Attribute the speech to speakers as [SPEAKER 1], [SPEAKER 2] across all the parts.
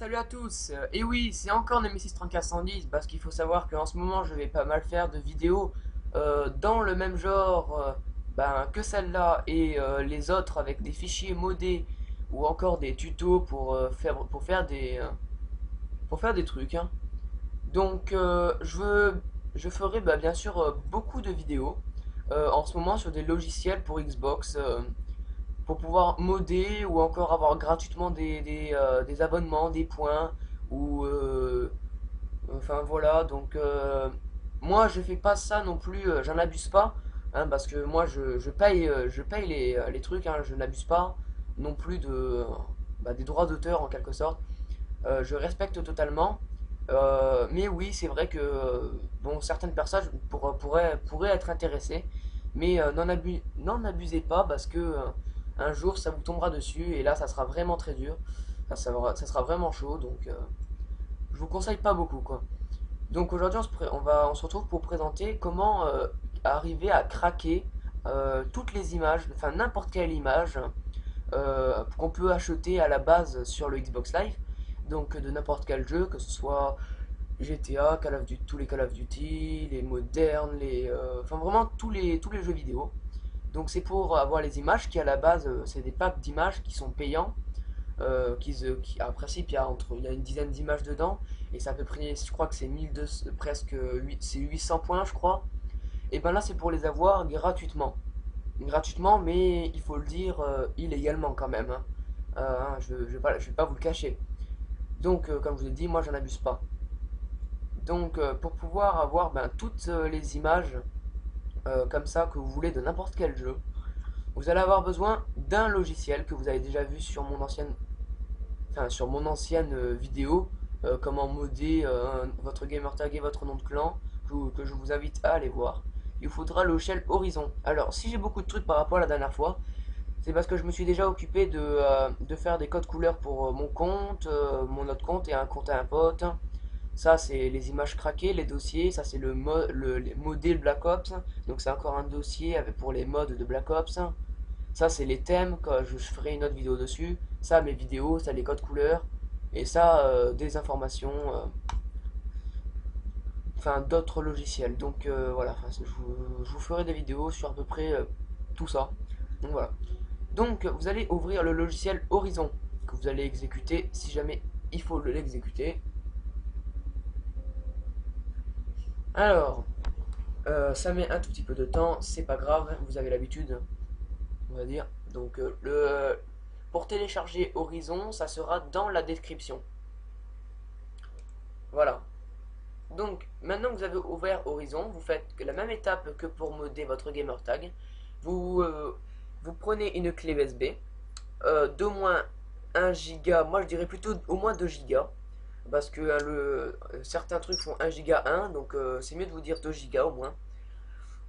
[SPEAKER 1] Salut à tous. Et oui, c'est encore Nemesis 3410 parce qu'il faut savoir qu'en ce moment je vais pas mal faire de vidéos dans le même genre que celle-là et les autres avec des fichiers modés ou encore des tutos pour faire des trucs, hein. Donc je ferai bien sûr beaucoup de vidéos en ce moment sur des logiciels pour Xbox pour pouvoir modder ou encore avoir gratuitement des abonnements, des points ou enfin voilà. Donc moi je fais pas ça non plus, j'en abuse pas, hein, parce que moi je paye les trucs, hein, je n'abuse pas non plus des droits d'auteur en quelque sorte. Je respecte totalement. Mais oui, c'est vrai que bon, certaines personnes pourraient être intéressées, mais n'en abusez pas parce que un jour ça vous tombera dessus et là ça sera vraiment très dur, ça sera vraiment chaud, donc je vous conseille pas beaucoup quoi. Donc aujourd'hui on se retrouve pour présenter comment arriver à craquer toutes les images, enfin n'importe quelle image qu'on peut acheter à la base sur le Xbox Live, donc de n'importe quel jeu, que ce soit GTA, Call of Duty, tous les Call of Duty, les modernes, enfin vraiment tous les jeux vidéo. Donc c'est pour avoir les images qui à la base c'est des packs d'images qui sont payants, à principe il y a une dizaine d'images dedans et c'est à peu près, je crois que c'est 1200, presque 8, c'est 800 points je crois. Et ben là c'est pour les avoir gratuitement, mais il faut le dire illégalement quand même, hein. Je vais pas vous le cacher. Donc, comme je vous ai dit, moi j'en abuse pas. Donc, pour pouvoir avoir toutes les images comme ça que vous voulez de n'importe quel jeu, vous allez avoir besoin d'un logiciel que vous avez déjà vu sur mon ancienne vidéo, comment modder votre gamer tag et votre nom de clan, que je vous invite à aller voir. Il vous faudra le logiciel Horizon. Alors, si j'ai beaucoup de trucs par rapport à la dernière fois, c'est parce que je me suis déjà occupé de faire des codes couleurs pour mon compte, mon autre compte et un compte à un pote. Ça, c'est les images craquées, les dossiers. Ça, c'est les modder le Black Ops. Donc, c'est encore un dossier pour les modes de Black Ops. Ça, c'est les thèmes. Quand je ferai une autre vidéo dessus. Ça, mes vidéos. Ça, les codes couleurs. Et ça, des informations. Enfin, d'autres logiciels. Donc, voilà. Enfin, je vous ferai des vidéos sur à peu près tout ça. Donc, voilà. Donc, vous allez ouvrir le logiciel Horizon que vous allez exécuter si jamais il faut l'exécuter. Alors, ça met un tout petit peu de temps, c'est pas grave, vous avez l'habitude, on va dire. Donc, pour télécharger Horizon, ça sera dans la description. Voilà. Donc, maintenant que vous avez ouvert Horizon, vous faites la même étape que pour modder votre gamer tag. Vous, vous prenez une clé USB d'au moins 1 giga, moi je dirais plutôt au moins 2 gigas. Parce que certains trucs font 1 giga 1, donc c'est mieux de vous dire 2 gigas au moins.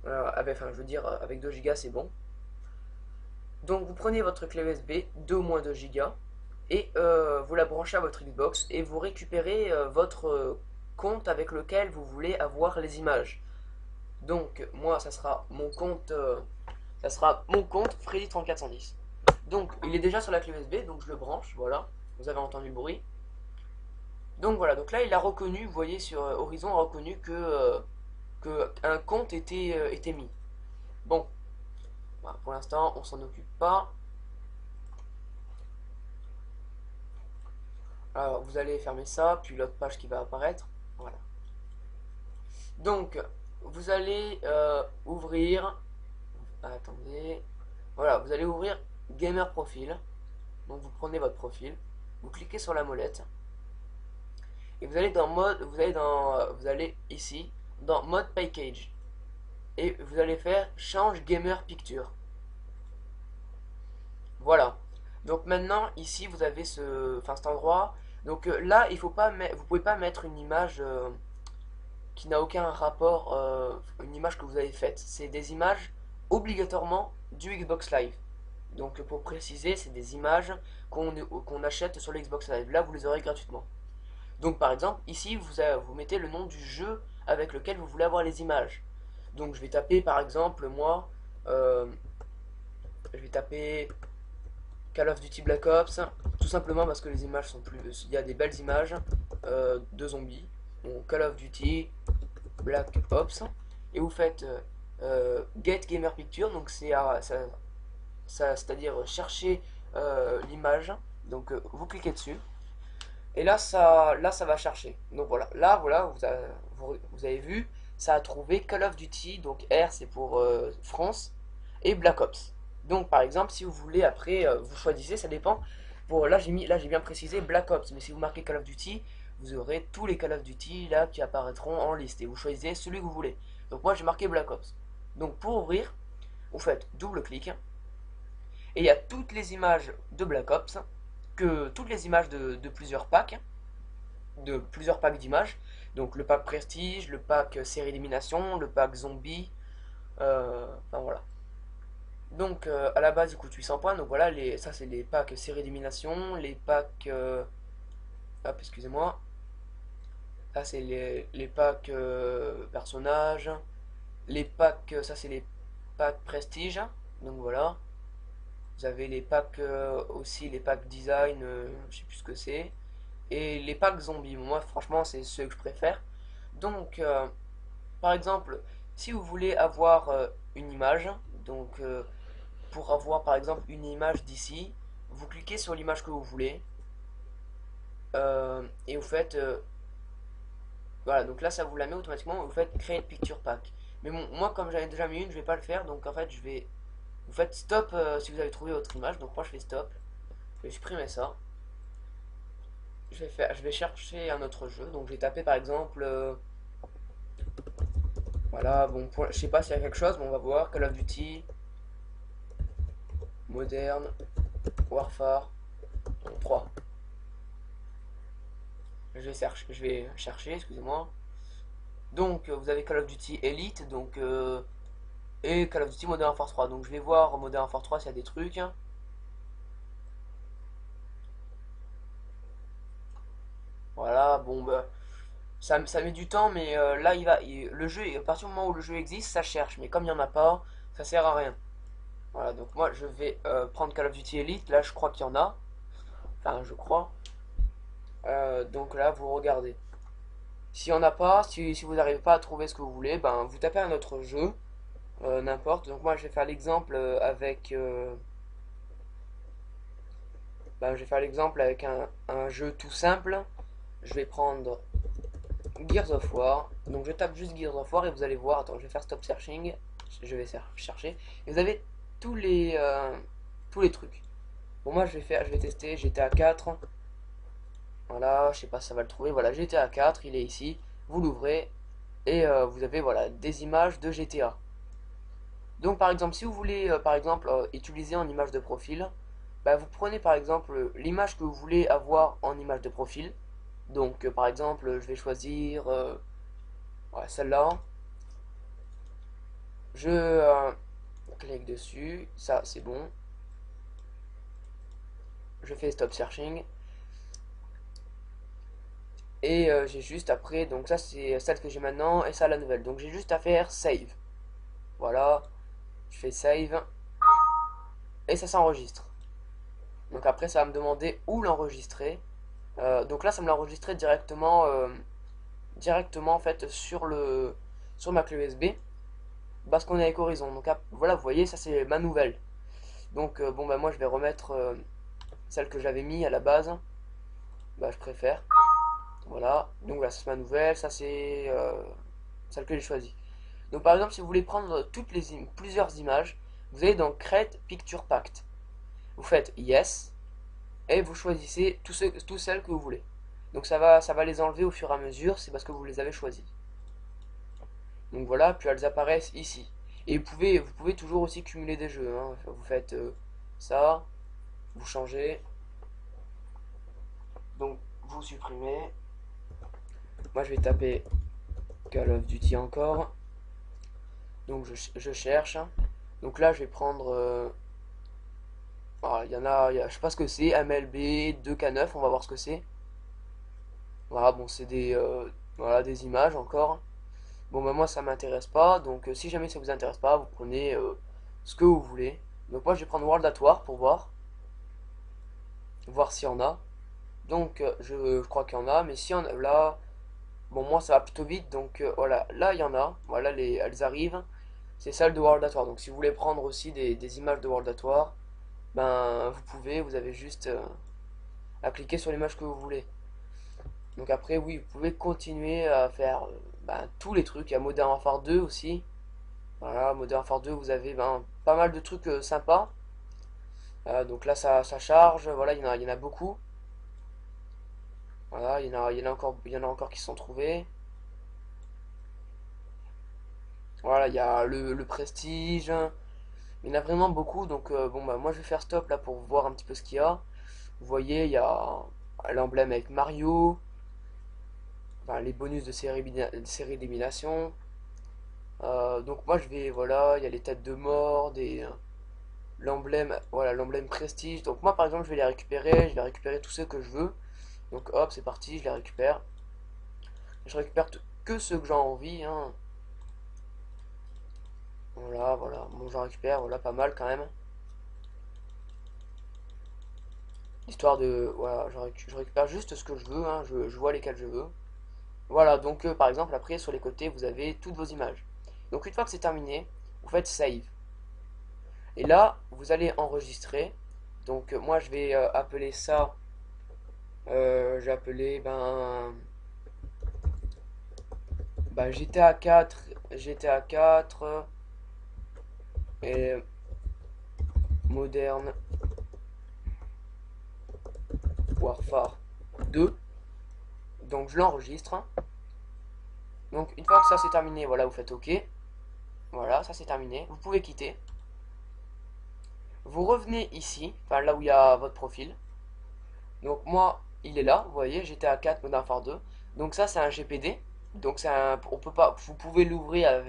[SPEAKER 1] Enfin, je veux dire, avec 2 gigas c'est bon. Donc vous prenez votre clé USB d'au moins 2 gigas et vous la branchez à votre Xbox et vous récupérez votre compte avec lequel vous voulez avoir les images. Donc moi ça sera mon compte Freddy3410. Donc il est déjà sur la clé USB, donc je le branche, voilà. Vous avez entendu le bruit. Donc voilà, donc là il a reconnu, vous voyez sur Horizon a reconnu que un compte était mis. Bon, voilà, pour l'instant on s'en occupe pas. Alors vous allez fermer ça, puis l'autre page qui va apparaître. Voilà. Donc vous allez ouvrir. Attendez. Voilà, vous allez ouvrir Gamer Profile. Donc vous prenez votre profil, vous cliquez sur la molette et vous allez dans mode, vous allez ici dans mode package et vous allez faire change gamer picture. Voilà. Donc maintenant ici vous avez cet endroit. Donc là il faut pas vous pouvez pas mettre une image qui n'a aucun rapport, une image que vous avez faite. C'est des images obligatoirement du Xbox Live. Donc pour préciser, c'est des images qu'on achète sur le Xbox Live. Là vous les aurez gratuitement. Donc par exemple ici vous mettez le nom du jeu avec lequel vous voulez avoir les images. Donc je vais taper par exemple moi, je vais taper Call of Duty Black Ops, tout simplement parce que les images sont plus... Il y a des belles images de zombies. Donc Call of Duty Black Ops. Et vous faites Get Gamer Picture, donc c'est-à-dire chercher l'image. Donc vous cliquez dessus. Et là, ça va chercher. Donc voilà, vous avez vu, ça a trouvé Call of Duty. Donc R, c'est pour France, et Black Ops. Donc par exemple, si vous voulez après, vous choisissez, ça dépend. Là j'ai bien précisé Black Ops, mais si vous marquez Call of Duty, vous aurez tous les Call of Duty là qui apparaîtront en liste et vous choisissez celui que vous voulez. Donc moi j'ai marqué Black Ops. Donc pour ouvrir, vous faites double clic et il y a toutes les images de Black Ops, toutes les images de plusieurs packs d'images. Donc le pack prestige, le pack série élimination, le pack zombie, enfin voilà. Donc à la base il coûte 800 points, donc voilà, ça c'est les packs série élimination, les packs... hop, excusez-moi. Ça c'est les packs personnages, les packs, ça c'est les packs prestige, donc voilà. Vous avez les packs aussi, les packs design, je sais plus ce que c'est. Et les packs zombies, moi franchement c'est ceux que je préfère. Donc par exemple, si vous voulez avoir une image, donc pour avoir par exemple une image d'ici, vous cliquez sur l'image que vous voulez et vous faites voilà, donc là ça vous la met automatiquement, vous faites Create Picture Pack. Mais bon, moi comme j'en ai déjà mis une, je vais pas le faire, donc en fait vous faites stop si vous avez trouvé votre image, donc moi je fais stop, je vais supprimer ça. Je vais chercher un autre jeu, donc je vais taper par exemple voilà, bon, je sais pas s'il y a quelque chose, mais on va voir. Call of Duty, Modern, Warfare, 3. Je vais chercher, excusez-moi. Donc, vous avez Call of Duty Elite, donc, et Call of Duty Modern Warfare 3. Donc, je vais voir Modern Warfare 3 s'il y a des trucs. Voilà, bon, bah, ça met du temps, mais là, le jeu, à partir du moment où le jeu existe, ça cherche. Mais comme il n'y en a pas, ça sert à rien. Voilà, donc moi, je vais prendre Call of Duty Elite. Là, je crois qu'il y en a. Enfin, je crois. Donc là, vous regardez. S'il n'y en a pas, si vous n'arrivez pas à trouver ce que vous voulez, ben vous tapez un autre jeu, n'importe. Donc moi, je vais faire l'exemple avec un jeu tout simple. Je vais prendre Gears of War. Donc je tape juste Gears of War et vous allez voir. Attends, je vais faire stop searching. Je vais chercher. Et vous avez tous les trucs. Bon, moi, je vais tester GTA 4. Voilà, je sais pas si ça va le trouver. Voilà, GTA 4, il est ici. Vous l'ouvrez et vous avez voilà des images de GTA. Donc par exemple, si vous voulez par exemple utiliser en image de profil, bah, vous prenez par exemple l'image que vous voulez avoir en image de profil. Donc par exemple, je vais choisir ouais, celle-là. Je clique dessus, ça c'est bon. Je fais stop searching. Et j'ai juste après, donc ça c'est celle que j'ai maintenant et ça la nouvelle. Donc j'ai juste à faire save. Voilà, je fais save et ça s'enregistre. Donc après ça va me demander où l'enregistrer. Donc là ça me l'a enregistré directement en fait sur ma clé USB parce qu'on est avec Horizon. Donc voilà, vous voyez, ça c'est ma nouvelle. Donc bon bah moi je vais remettre celle que j'avais mis à la base. Bah je préfère. Voilà, donc là c'est ma nouvelle, ça c'est celle que j'ai choisie. Donc par exemple si vous voulez prendre plusieurs images, vous allez dans Create Picture Pack. Vous faites Yes et vous choisissez toutes celles que vous voulez. Donc ça va les enlever au fur et à mesure, c'est parce que vous les avez choisies. Donc voilà, puis elles apparaissent ici. Et vous pouvez toujours aussi cumuler des jeux, hein. Vous faites ça, vous changez, donc vous supprimez. Moi je vais taper Call of Duty encore. Donc je cherche. Donc là je vais prendre il y en a, je sais pas ce que c'est, MLB 2K9, on va voir ce que c'est. Voilà, bon c'est voilà, des images encore. Bon bah moi ça m'intéresse pas, donc si jamais ça vous intéresse pas, vous prenez ce que vous voulez. Donc moi je vais prendre World at War pour voir. voir s'il y en a. Donc je crois qu'il y en a, mais si on a là, bon moi ça va plutôt vite, donc voilà, là il y en a, voilà elles arrivent. C'est celle de World at War. Donc si vous voulez prendre aussi des images de World at War, ben vous pouvez, vous avez juste à cliquer sur l'image que vous voulez. Donc après oui, vous pouvez continuer à faire ben, tous les trucs. Il y a Modern Warfare 2 aussi. Voilà, Modern Warfare 2, vous avez ben, pas mal de trucs sympas. Donc là ça charge, voilà, il y en a beaucoup. Voilà, il y en a encore qui sont trouvés. Voilà, il y a le prestige. Il y en a vraiment beaucoup, donc bon bah moi je vais faire stop là pour voir un petit peu ce qu'il y a. Vous voyez, il y a l'emblème avec Mario, enfin, les bonus de série d'élimination. Donc moi je vais, voilà, il y a les têtes de mort, l'emblème, voilà, l'emblème prestige. Donc moi par exemple je vais récupérer tous ceux que je veux. Donc hop, c'est parti, je les récupère. Je récupère que ceux que j'ai envie, hein. Voilà, voilà, bon j'en récupère, voilà, pas mal quand même. Histoire de, voilà, je récupère juste ce que je veux, hein, je vois lesquels je veux. Voilà, donc par exemple après sur les côtés vous avez toutes vos images. Donc une fois que c'est terminé, vous faites save. Et là, vous allez enregistrer. Donc moi je vais appeler ça, j'ai appelé GTA 4, GTA 4 et Modern Warfare 2. Donc je l'enregistre. Donc une fois que ça c'est terminé, voilà, vous faites OK. Voilà, ça c'est terminé. Vous pouvez quitter. Vous revenez ici, enfin là où il y a votre profil. Donc moi, il est là, vous voyez, GTA 4 Modern Warfare 2. Donc ça c'est un GPD. Donc c'est on peut pas, vous pouvez l'ouvrir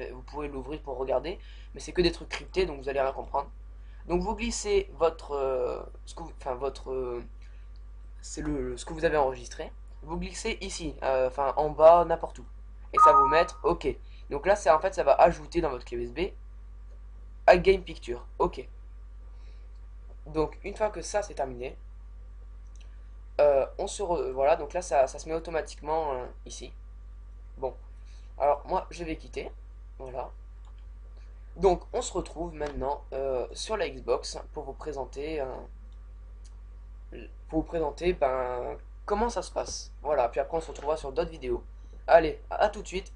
[SPEAKER 1] pour regarder, mais c'est que des trucs cryptés, donc vous allez rien comprendre. Donc vous glissez votre, enfin votre, c'est ce que vous avez enregistré. Vous glissez ici, enfin en bas, n'importe où, et ça va vous mettre OK. Donc là c'est en fait ça va ajouter dans votre clé USB à Game Picture. OK. Donc une fois que ça c'est terminé, voilà, donc là ça se met automatiquement ici. Bon, alors moi je vais quitter, voilà. Donc on se retrouve maintenant sur la Xbox pour vous présenter ben, comment ça se passe. Voilà, puis après on se retrouvera sur d'autres vidéos. Allez, à tout de suite.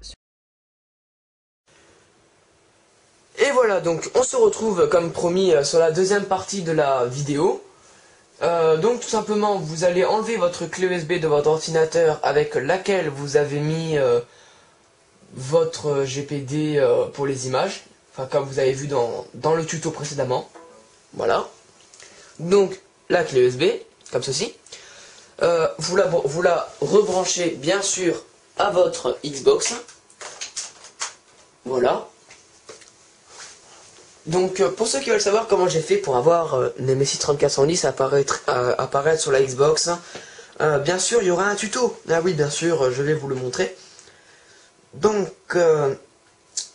[SPEAKER 1] Et voilà, donc on se retrouve comme promis sur la deuxième partie de la vidéo. Donc tout simplement, vous allez enlever votre clé USB de votre ordinateur avec laquelle vous avez mis votre GPD pour les images. Enfin, comme vous avez vu dans le tuto précédemment. Voilà. Donc, la clé USB, comme ceci. Vous la rebranchez bien sûr à votre Xbox. Voilà. Donc pour ceux qui veulent savoir comment j'ai fait pour avoir Nemesis 3410 apparaître sur la Xbox, bien sûr il y aura un tuto. Ah oui bien sûr je vais vous le montrer. Donc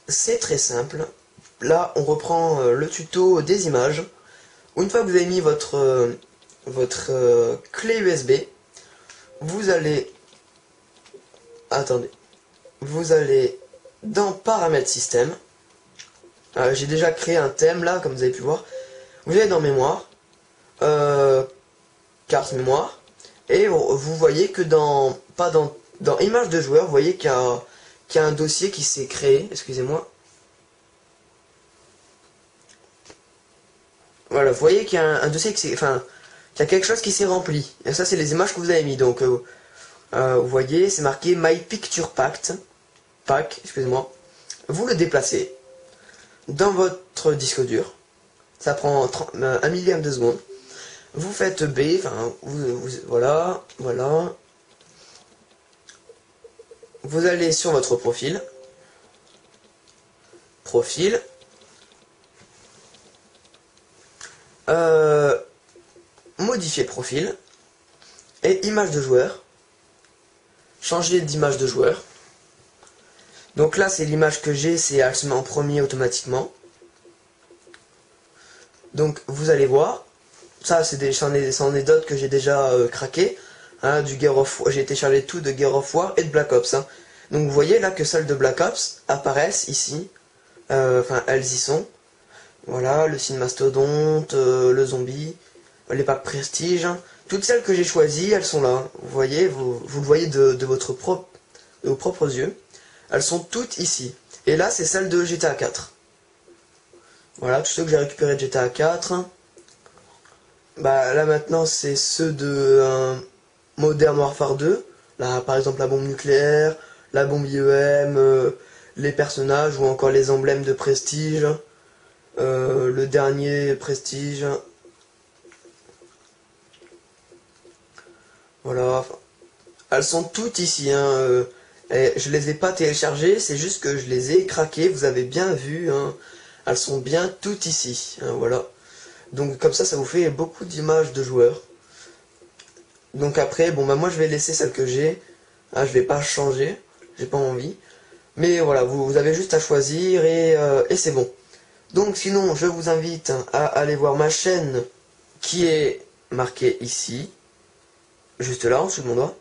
[SPEAKER 1] c'est très simple. Là on reprend le tuto des images. Une fois que vous avez mis votre clé USB, vous allez dans paramètres système. J'ai déjà créé un thème là, comme vous avez pu voir. Vous allez dans mémoire, carte mémoire, et vous voyez que dans image de joueur, vous voyez qu'il y a un dossier qui s'est créé. Excusez-moi. Voilà, vous voyez qu'il y a un dossier qu'il y a quelque chose qui s'est rempli. Et ça, c'est les images que vous avez mis. Donc, vous voyez, c'est marqué My Picture Pack. Excusez-moi. Vous le déplacez dans votre disque dur. Ça prend 1 millième de seconde. Vous faites B, enfin, voilà. Vous allez sur votre profil. Modifier profil. Et image de joueur. Changer d'image de joueur. Donc là, c'est l'image que j'ai, elle se met en premier automatiquement. Donc vous allez voir,
[SPEAKER 2] ça c'en est d'autres que j'ai déjà craqué. Hein, du Gears of War, j'ai téléchargé tout de Gears of War et de Black Ops. Hein. Donc vous voyez là que celles de Black Ops apparaissent ici. Enfin, elles y sont. Voilà, le Cine Mastodonte, le Zombie, les packs Prestige. Hein. Toutes celles que j'ai choisies, elles sont là. Vous voyez, vous le voyez de vos propres yeux. Elles sont toutes ici. Et là, c'est celle de GTA 4. Voilà, tous ceux que j'ai récupérés de GTA 4. Bah là maintenant, c'est ceux de Modern Warfare 2. Là, par exemple, la bombe nucléaire, la bombe IEM, les personnages ou encore les emblèmes de Prestige. Le dernier Prestige. Voilà. Elles sont toutes ici. Hein, et je les ai pas téléchargées, c'est juste que je les ai craquées. Vous avez bien vu. Hein, elles sont bien toutes ici. Hein, voilà. Donc comme ça vous fait beaucoup d'images de joueurs. Donc après, bon bah moi je vais laisser celle que j'ai. Hein, je vais pas changer. J'ai pas envie. Mais voilà, vous avez juste à choisir et c'est bon. Donc sinon, je vous invite à aller voir ma chaîne qui est marquée ici. Juste là, en dessous de mon doigt.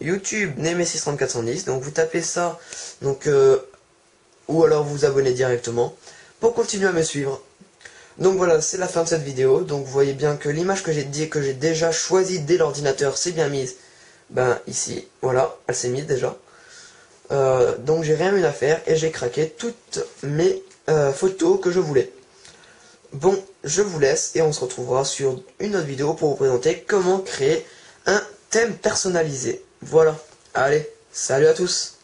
[SPEAKER 2] YouTube Nemesis3410. Donc vous tapez ça. Donc ou alors vous abonnez directement pour continuer à me suivre. Donc voilà, c'est la fin de cette vidéo. Donc vous voyez bien que l'image que j'ai déjà choisie dès l'ordinateur s'est bien mise. Ben ici, voilà, elle s'est mise déjà. Donc j'ai rien eu à faire et j'ai craqué toutes mes photos que je voulais. Bon, je vous laisse et on se retrouvera sur une autre vidéo pour vous présenter comment créer un thème personnalisé. Voilà, allez, salut à tous!